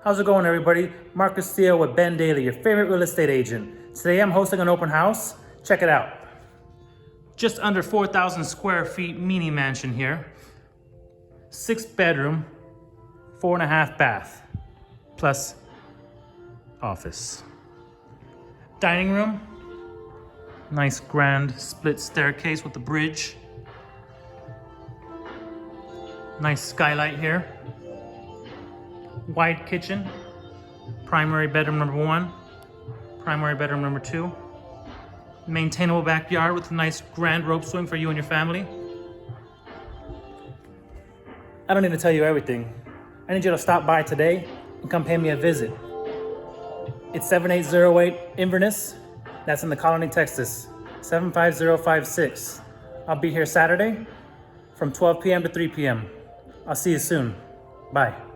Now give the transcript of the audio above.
How's it going, everybody? Mark Castillo with Ben Daly, your favorite real estate agent. Today I'm hosting an open house. Check it out. Just under 4,000 square feet mini mansion here. 6 bedroom, 4.5 bath, plus office. Dining room, nice grand split staircase with the bridge. Nice skylight here. Wide kitchen, primary bedroom number 1, primary bedroom number 2. Maintainable backyard with a nice grand rope swing for you and your family. I don't need to tell you everything. I need you to stop by today and come pay me a visit. It's 7808 Inverness. That's in the Colony, Texas. 75056. I'll be here Saturday from 12 p.m. to 3 p.m. I'll see you soon. Bye.